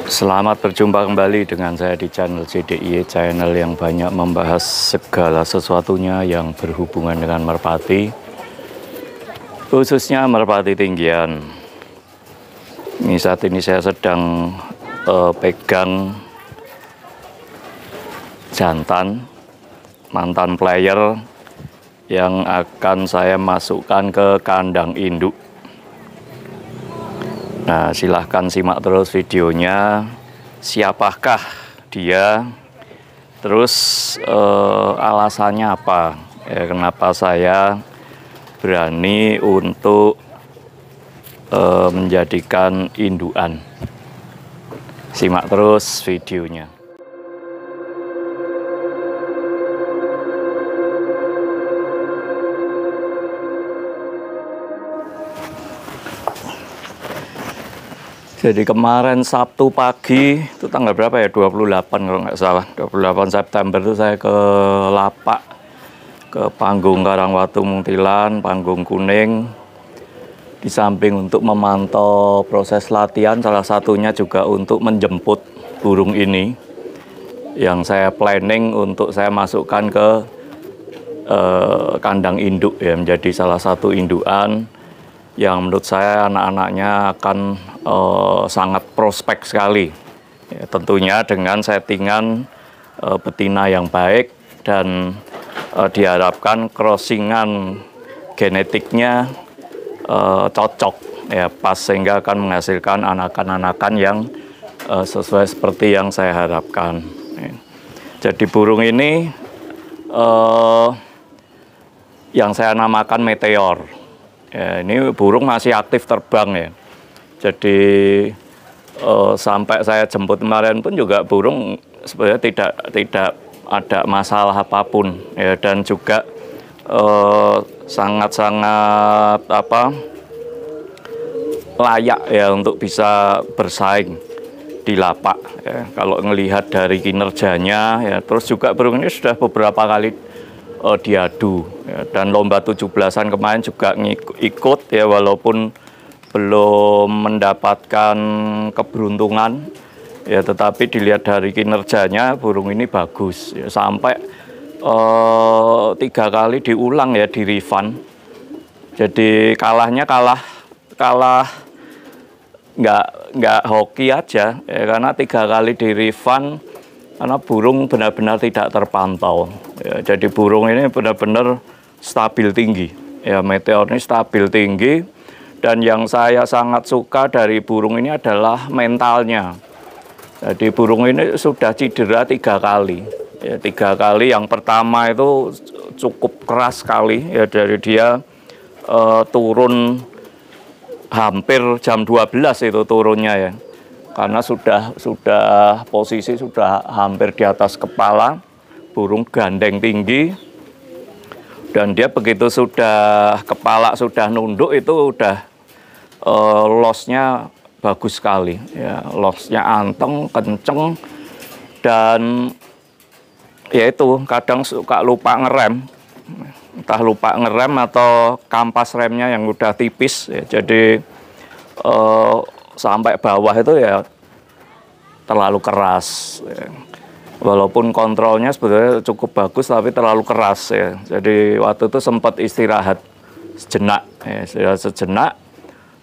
Selamat berjumpa kembali dengan saya di channel CDIY, channel yang banyak membahas segala sesuatunya yang berhubungan dengan merpati, khususnya merpati tinggian. Ini saat ini saya sedang pegang jantan, mantan player yang akan saya masukkan ke kandang induk. Nah, silahkan simak terus videonya. Siapakah dia? Terus alasannya apa? Kenapa saya berani untuk menjadikan indukan? Simak terus videonya. Jadi kemarin Sabtu pagi, itu tanggal berapa ya? 28 kalau nggak salah. 28 September itu saya ke Lapak, ke Panggung Karangwatu Muntilan, Panggung Kuning. Di samping untuk memantau proses latihan, salah satunya juga untuk menjemput burung ini. Yang saya planning untuk saya masukkan ke kandang induk, ya, menjadi salah satu indukan yang menurut saya anak-anaknya akan sangat prospek sekali, ya, tentunya dengan settingan betina yang baik dan diharapkan crossingan genetiknya cocok, ya, pas, sehingga akan menghasilkan anakan-anakan yang sesuai seperti yang saya harapkan, ya. Jadi burung ini yang saya namakan Meteor. Ya, ini burung masih aktif terbang, ya. Jadi sampai saya jemput kemarin pun juga burung sebenarnya tidak ada masalah apapun, ya, dan juga sangat-sangat layak, ya, untuk bisa bersaing di Lapak, ya. Kalau melihat dari kinerjanya, ya, terus juga burung ini sudah beberapa kali diadu, ya, dan lomba 17-an kemarin juga ikut, ya, walaupun belum mendapatkan keberuntungan, ya, tetapi dilihat dari kinerjanya burung ini bagus, ya, sampai 3 kali diulang, ya, di refund. Jadi kalahnya kalah nggak hoki aja, ya, karena 3 kali di refund karena burung benar-benar tidak terpantau, ya. Jadi burung ini benar-benar stabil tinggi, ya, Meteor ini stabil tinggi. Dan yang saya sangat suka dari burung ini adalah mentalnya. Jadi burung ini sudah cedera 3 kali, ya, 3 kali. Yang pertama itu cukup keras sekali, ya, dari dia turun hampir jam 12 itu turunnya, ya, karena sudah posisi sudah hampir di atas kepala, burung gandeng tinggi, dan dia begitu sudah kepala sudah nunduk itu udah lossnya bagus sekali, ya, lossnya anteng, kenceng, dan ya itu kadang suka lupa ngerem, entah lupa ngerem atau kampas remnya yang udah tipis, ya, jadi sampai bawah itu, ya, terlalu keras, ya. Walaupun kontrolnya sebetulnya cukup bagus, tapi terlalu keras, ya. Jadi waktu itu sempat istirahat sejenak, ya, istirahat sejenak,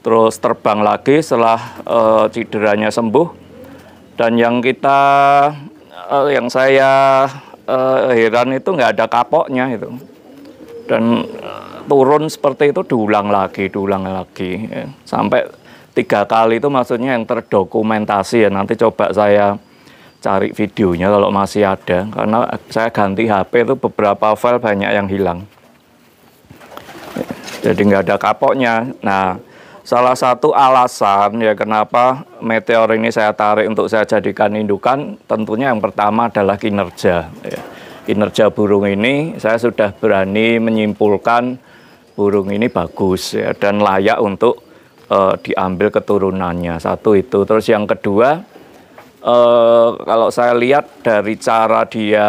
terus terbang lagi setelah cederanya sembuh. Dan yang saya heran itu nggak ada kapoknya itu, dan turun seperti itu diulang lagi, ya. Sampai 3 kali itu maksudnya yang terdokumentasi, ya. Nanti coba saya cari videonya kalau masih ada, karena saya ganti HP itu beberapa file banyak yang hilang, jadi nggak ada kapoknya. Nah, salah satu alasan, ya, kenapa Meteor ini saya tarik untuk saya jadikan indukan, tentunya yang pertama adalah kinerja, ya. Kinerja burung ini saya sudah berani menyimpulkan burung ini bagus, ya, dan layak untuk diambil keturunannya. Satu itu. Terus yang kedua, kalau saya lihat dari cara dia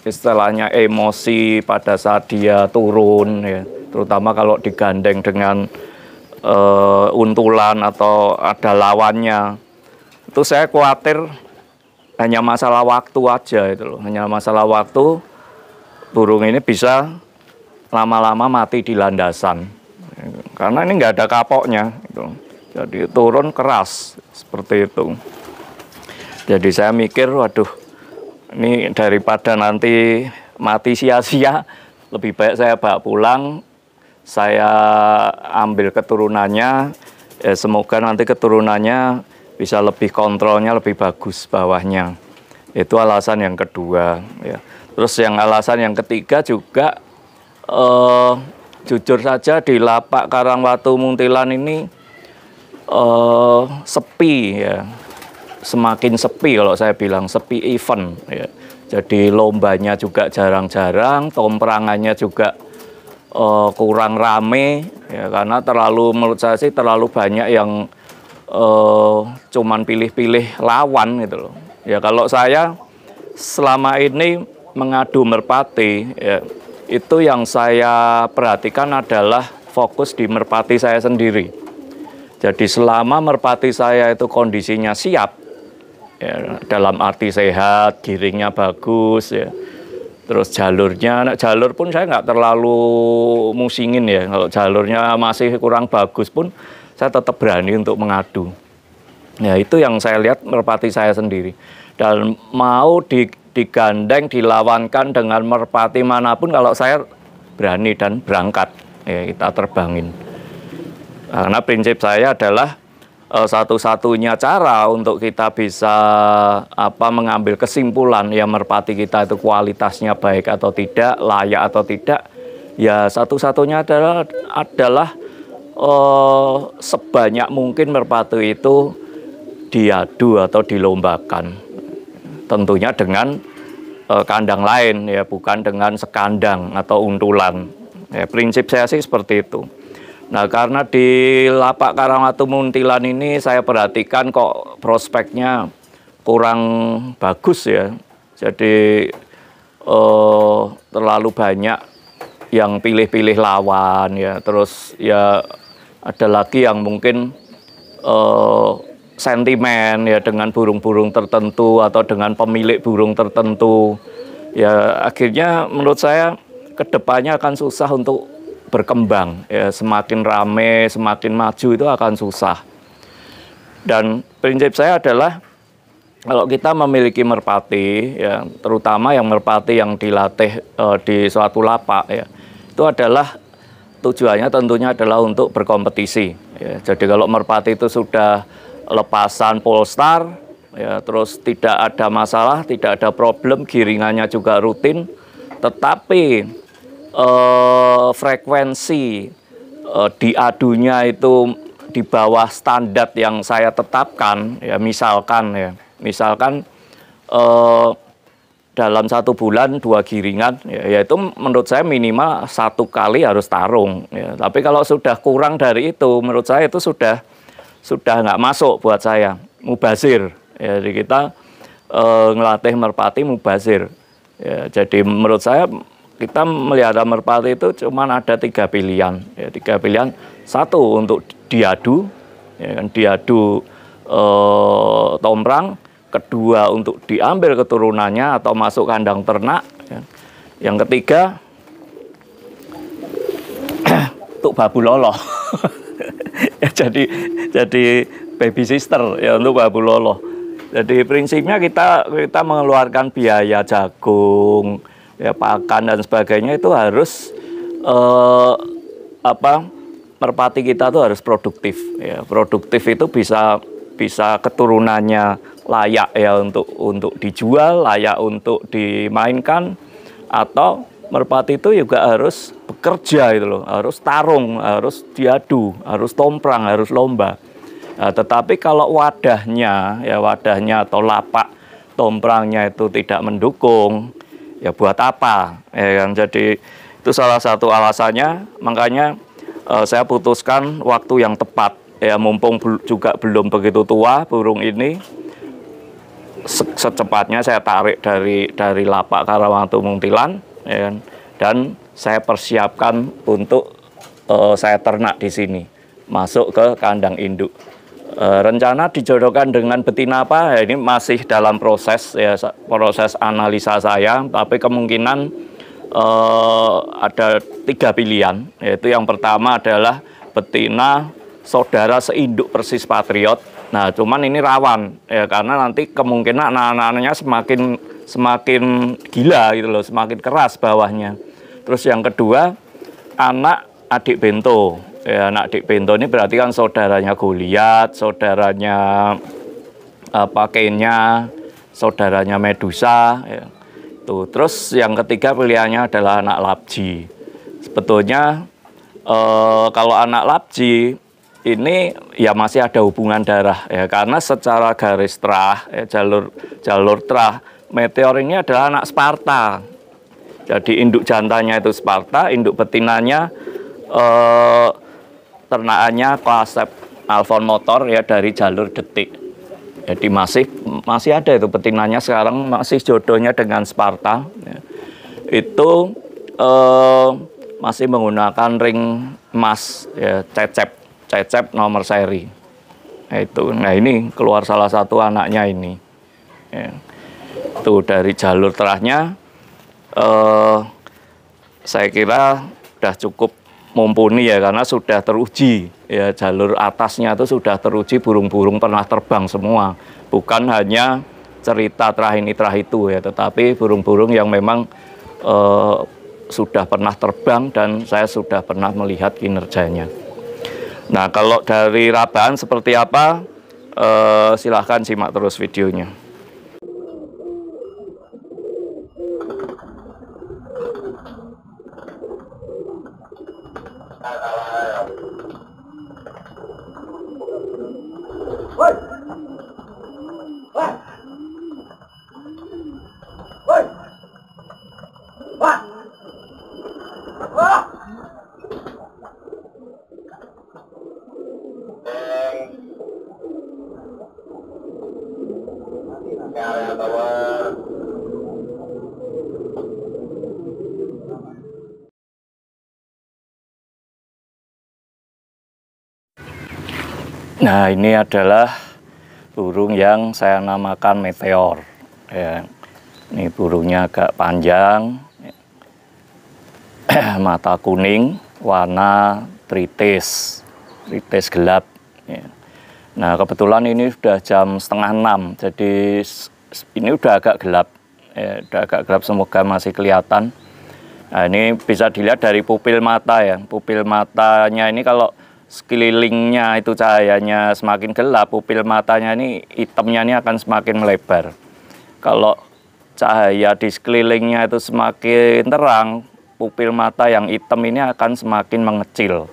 istilahnya emosi pada saat dia turun, ya, terutama kalau digandeng dengan untulan atau ada lawannya, Itu saya khawatir hanya masalah waktu aja itu loh, hanya masalah waktu burung ini bisa lama-lama mati di landasan. Karena ini nggak ada kapoknya gitu. Jadi turun keras seperti itu. Jadi saya mikir, waduh, ini daripada nanti mati sia-sia, lebih baik saya bawa pulang, saya ambil keturunannya, semoga nanti keturunannya bisa lebih kontrolnya lebih bagus bawahnya. Itu alasan yang kedua. Ya. Terus yang alasan yang ketiga juga, jujur saja di Lapak Karangwatu Muntilan ini sepi ya. Semakin sepi kalau saya bilang, sepi event ya. Jadi lombanya juga jarang-jarang, tomprangannya juga kurang rame ya, karena menurut saya sih terlalu banyak yang cuman pilih-pilih lawan gitu loh. Ya kalau saya selama ini mengadu merpati ya, itu yang saya perhatikan adalah fokus di merpati saya sendiri. Jadi selama merpati saya itu kondisinya siap, ya, dalam arti sehat, giringnya bagus, ya. Terus jalur pun saya nggak terlalu musingin ya. Kalau jalurnya masih kurang bagus pun, saya tetap berani untuk mengadu. Ya itu yang saya lihat merpati saya sendiri. Dan mau digandeng, dilawankan dengan merpati manapun, kalau saya berani dan berangkat, ya kita terbangin. Karena prinsip saya adalah satu-satunya cara untuk kita bisa mengambil kesimpulan ya merpati kita itu kualitasnya baik atau tidak, layak atau tidak, ya satu-satunya adalah sebanyak mungkin merpati itu diadu atau dilombakan. Tentunya dengan kandang lain ya, bukan dengan sekandang atau untulan. Ya, prinsip saya sih seperti itu. Nah, karena di Lapak Karangwatu Muntilan ini saya perhatikan kok prospeknya kurang bagus ya. Jadi terlalu banyak yang pilih-pilih lawan ya. Terus ya ada lagi yang mungkin sentimen ya dengan burung-burung tertentu atau dengan pemilik burung tertentu. Ya akhirnya menurut saya kedepannya akan susah untuk berkembang ya, semakin rame, semakin maju itu akan susah. Dan prinsip saya adalah kalau kita memiliki merpati ya, terutama yang merpati yang dilatih di suatu lapak ya, itu adalah tujuannya tentunya adalah untuk berkompetisi ya. Jadi kalau merpati itu sudah lepasan polestar ya, terus tidak ada masalah, tidak ada problem, giringannya juga rutin, tetapi frekuensi diadunya itu di bawah standar yang saya tetapkan ya, misalkan dalam 1 bulan 2 giringan ya, yaitu menurut saya minimal 1 kali harus tarung ya. Tapi kalau sudah kurang dari itu menurut saya itu sudah nggak masuk buat saya, mubazir ya. Jadi kita ngelatih merpati mubazir ya. Jadi menurut saya kita melihara merpati itu cuma ada 3 pilihan ya, 3 pilihan. 1 untuk diadu ya, diadu tomprang. 2 untuk diambil keturunannya atau masuk kandang ternak ya. Yang ketiga untuk babu lolo. Ya, jadi baby sister ya untuk babu lolo. Jadi prinsipnya kita mengeluarkan biaya jagung ya, pakan dan sebagainya itu harus merpati kita tuh harus produktif ya. Produktif itu bisa keturunannya layak ya untuk dijual, layak untuk dimainkan, atau merpati itu juga harus bekerja itu loh, harus tarung, harus diadu, harus tomprang, harus lomba. Nah, tetapi kalau wadahnya atau lapak tomprangnya itu tidak mendukung, ya buat apa ya kan. Jadi itu salah satu alasannya, makanya saya putuskan waktu yang tepat ya, mumpung juga belum begitu tua burung ini, secepatnya saya tarik dari Lapak Karangwatu Muntilan ya kan? Dan saya persiapkan untuk saya ternak di sini, masuk ke kandang induk Rencana dijodohkan dengan betina apa? Ya, ini masih dalam proses ya, proses analisa saya. Tapi kemungkinan ada 3 pilihan. Yaitu yang pertama adalah betina saudara seinduk Persis Patriot. Nah, cuman ini rawan ya karena nanti kemungkinan anak-anaknya semakin gila gitu loh, semakin keras bawahnya. Terus yang kedua, anak adik bento. Ya, anak adik bento ini berarti kan saudaranya Goliat, saudaranya Kenya, saudaranya Medusa. Ya. Tuh. Terus yang ketiga pilihannya adalah anak Labji. Sebetulnya kalau anak Labji ini ya masih ada hubungan darah ya karena secara garis terah jalur terah Meteor ini adalah anak Sparta. Jadi induk jantannya itu Sparta, induk betinanya ternakannya Coasep Alfon Motor ya dari jalur Detik. Jadi masih ada itu betinanya sekarang masih jodohnya dengan Sparta. Ya. Itu masih menggunakan ring emas ya, cecep nomor seri. Nah ini keluar salah satu anaknya ini. Ya. Itu dari jalur terahnya saya kira sudah cukup mumpuni ya karena sudah teruji ya jalur atasnya itu sudah teruji burung-burung pernah terbang semua, bukan hanya cerita terah ini terah itu ya, tetapi burung-burung yang memang sudah pernah terbang dan saya sudah pernah melihat kinerjanya. Nah kalau dari Rabahan seperti apa, silahkan simak terus videonya. Nah ini adalah burung yang saya namakan Meteor ya. Ini burungnya agak panjang, mata kuning, warna tritis gelap ya. Nah kebetulan ini sudah jam 5:30, jadi ini udah agak gelap ya, udah agak gelap, semoga masih kelihatan. Nah ini bisa dilihat dari pupil mata ya, pupil matanya ini kalau sekelilingnya itu cahayanya semakin gelap, pupil matanya ini hitamnya ini akan semakin melebar. Kalau cahaya di sekelilingnya itu semakin terang, pupil mata yang hitam ini akan semakin mengecil.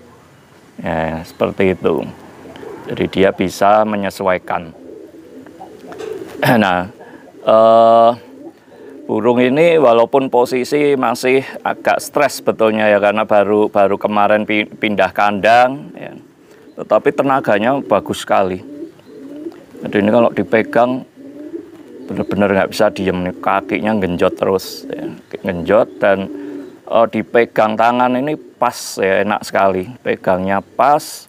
Ya, seperti itu. Jadi dia bisa menyesuaikan. Nah, burung ini walaupun posisi masih agak stres sebetulnya ya karena baru kemarin pindah kandang ya. Tetapi tenaganya bagus sekali. Jadi ini kalau dipegang benar-benar nggak bisa diem nih, kakinya genjot terus ya. Genjot dan dipegang tangan ini pas ya, enak sekali. Pegangnya pas.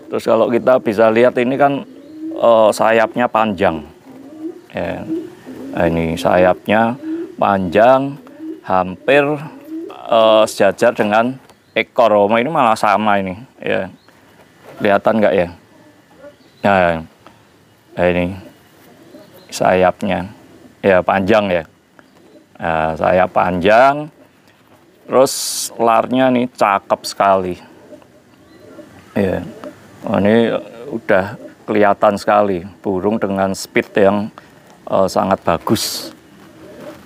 Terus kalau kita bisa lihat ini kan sayapnya panjang. Ya. Nah, ini sayapnya panjang, hampir sejajar dengan ekor. Oh, ini malah sama ini, ya. Kelihatan nggak ya? Nah, ini sayapnya, ya panjang ya. Nah, sayap panjang, terus larnya nih cakep sekali. Ya, oh, ini udah kelihatan sekali burung dengan speed yang sangat bagus.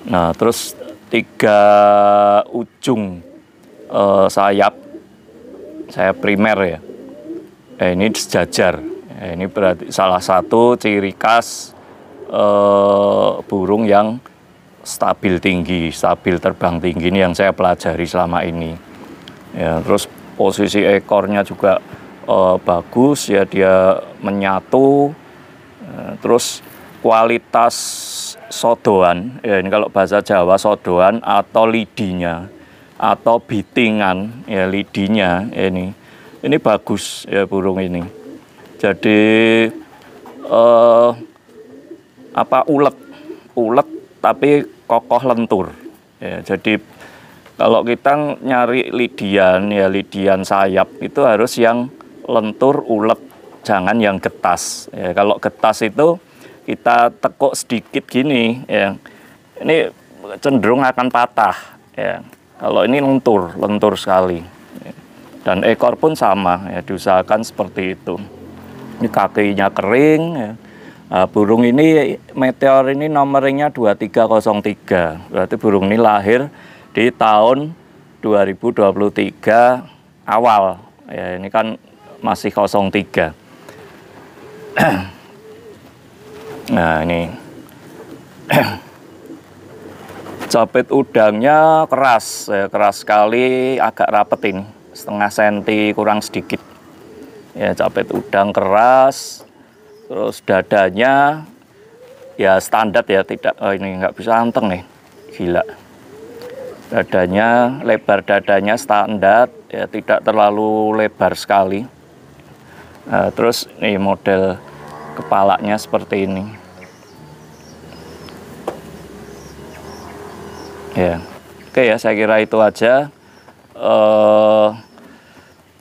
Nah, terus 3 ujung sayap primer ya. Ini sejajar. Ini berarti salah satu ciri khas burung yang stabil tinggi, stabil terbang tinggi ini yang saya pelajari selama ini. Ya, terus posisi ekornya juga bagus ya, dia menyatu. Terus kualitas sodoan, ya ini kalau bahasa Jawa sodoan atau lidinya atau bitingan ya, lidinya ini bagus ya burung ini. Jadi eh, ulet, ulet tapi kokoh lentur. Ya, jadi kalau kita nyari lidian ya lidian sayap itu harus yang lentur ulet, jangan yang getas. Ya, kalau getas itu kita tekuk sedikit gini, ya, ini cenderung akan patah. Ya. Kalau ini lentur, lentur sekali. Ya. Dan ekor pun sama, ya, diusahakan seperti itu. Ini kakinya kering. Ya. Nah, burung ini meteor ini nomornya 2303. Berarti burung ini lahir di tahun 2023 awal. Ya, ini kan masih 03. Nah, ini capit udangnya keras, ya, keras sekali, agak rapet ini, setengah senti kurang sedikit. Ya, capit udang keras. Terus dadanya ya standar ya, tidak ini nggak bisa anteng nih, gila. Dadanya, lebar dadanya standar ya, tidak terlalu lebar sekali. Nah, terus nih model kepalanya seperti ini. Ya, oke ya, saya kira itu aja.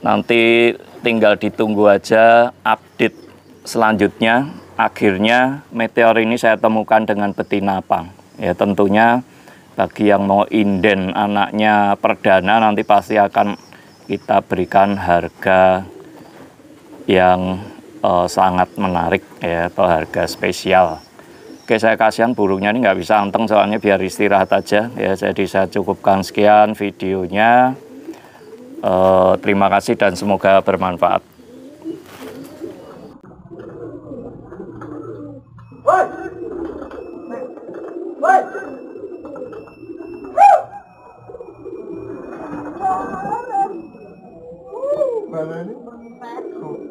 Nanti tinggal ditunggu aja update selanjutnya. Akhirnya meteor ini saya temukan dengan betina pang. Ya, tentunya bagi yang mau inden anaknya perdana nanti pasti akan kita berikan harga yang sangat menarik, ya, atau harga spesial. Oke, saya kasihan burungnya ini nggak bisa anteng soalnya, biar istirahat aja ya. Jadi saya cukupkan sekian videonya. Terima kasih dan semoga bermanfaat. Baleni bertekuk.